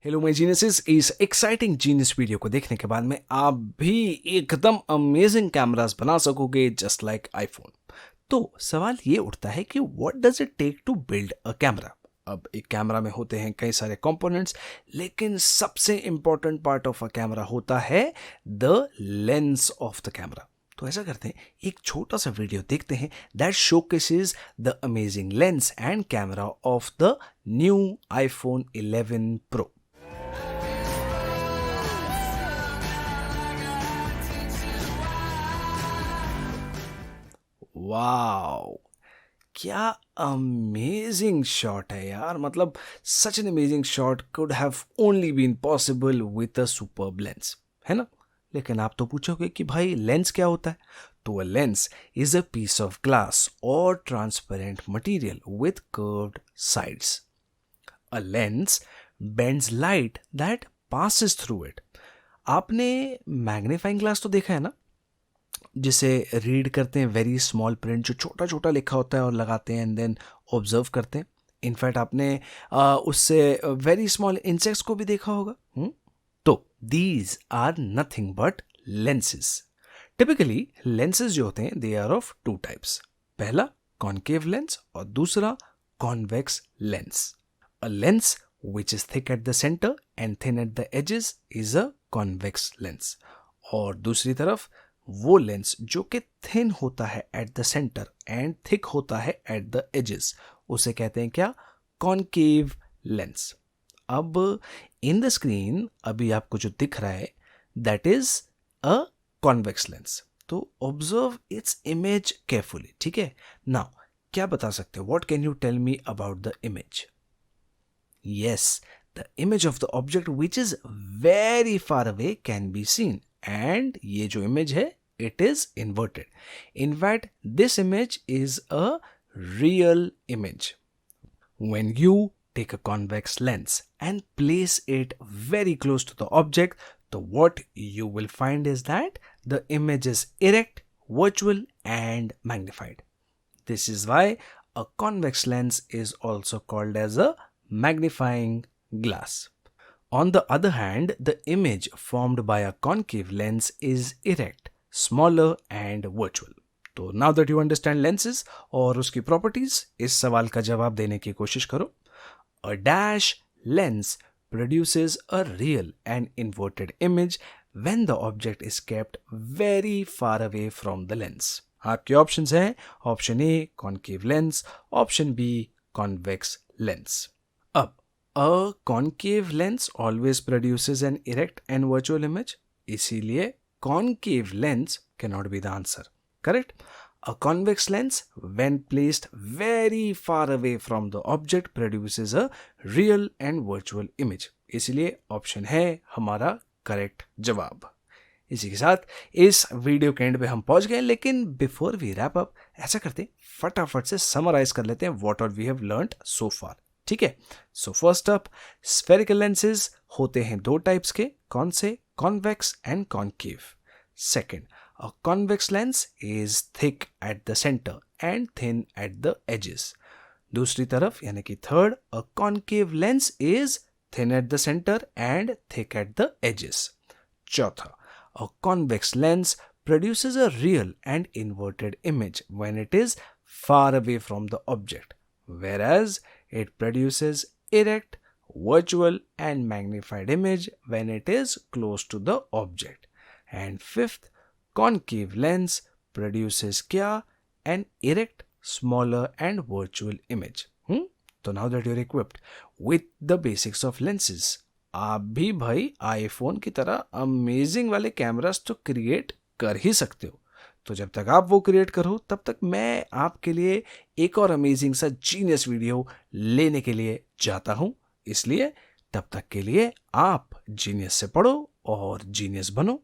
Hello my geniuses, इस exciting genius video को देखने के बाद में आप भी एकदम अमेजिंग कैमरास बना सकोगे जस्ट लाइक आईफोन। तो सवाल ये उठता है कि what does it take to build a camera. अब एक कैमरा में होते हैं कई सारे कंपोनेंट्स, लेकिन सबसे important part of a camera होता है the lens of the camera. तो ऐसा करते हैं, एक छोटा सा वीडियो देखते हैं that showcases the amazing lens and camera of the new iPhone 11 pro. Wow, क्या अमेजिंग शॉट है यार। मतलब such an amazing shot could have only been possible with a superb lens, है ना। लेकिन आप तो पूछोगे कि भाई लेंस क्या होता है। तो a lens is a piece of glass और transparent material with curved sides. A lens bends light that passes through it. आपने मैग्नीफाइंग ग्लास तो देखा है ना, जिसे रीड करते हैं वेरी स्मॉल प्रिंट जो छोटा छोटा लिखा होता है और लगाते हैं एंड देन ऑब्जर्व करते हैं। इनफैक्ट आपने उससे वेरी स्मॉल इंसेक्ट्स को भी देखा होगा। तो these are nothing but lenses. Typically lenses जो होते हैं they are of two types. पहला कॉनकेव लेंस और दूसरा convex lens. A lens which is thick at the center and thin at the edges is a convex lens। और दूसरी तरफ वो लेंस जो कि थिन होता है eight the centre and thick होता है एट द एजेस, उसे कहते हैं क्या? Concave lens. अब इन द स्क्रीन अभी आपको जो दिख रहा है that is a convex lens. तो ऑब्जर्व इट्स इमेज केयरफुली, ठीक है। नाउ क्या बता सकते हो, what can you tell me about the image? Yes, the image of the object which is very far away can be seen, and ये जो image है it is inverted. In fact, this image is a real image. When you take a convex lens and place it very close to the object, so what you will find is that the image is erect, virtual and magnified. This is why a convex lens is also called as a magnifying glass. On the other hand, the image formed by a concave lens is erect, smaller and virtual. तो now that you understand lenses और उसकी properties, इस सवाल का जवाब देने की कोशिश करो। A dash lens produces a real and inverted image when the object is kept very far away from the lens. आपके ऑप्शंस हैं option A concave lens, option B convex lens. अब a concave lens always produces an erect and virtual image, इसीलिए concave lens can not be the answer. Correct. A convex lens when placed very far away from the object produces a real and virtual image, इसलिए option है हमारा correct जवाब। इसी के साथ इस video के एंड पे हम पहुंच गए, लेकिन बिफोर वी रैप अप ऐसा करते फटाफट से समराइज कर लेते हैं what all we have learned so far, ठीक है। So first up, spherical lenses होते हैं दो टाइप्स के, कौन से? Convex and concave. Second, a convex lens is thick at the centre and thin at the edges. दूसरी तरफ यानी कि third, a concave lens is thin at the centre and thick at the edges. चौथा, a convex lens produces a real and inverted image when it is far away from the object, whereas it produces erect, virtual and magnified image when it is close to the object. And fifth, concave lens produces क्या? An erect, smaller and virtual image. So now that you're equipped with the basics of lenses, आप भी भाई iPhone की तरह amazing वाले cameras तो create कर ही सकते हो। तो जब तक आप वो क्रिएट करो तब तक मैं आपके लिए एक और अमेजिंग सा जीनियस वीडियो लेने के लिए जाता हूं। इसलिए तब तक के लिए आप जीनियस से पढ़ो और जीनियस बनो।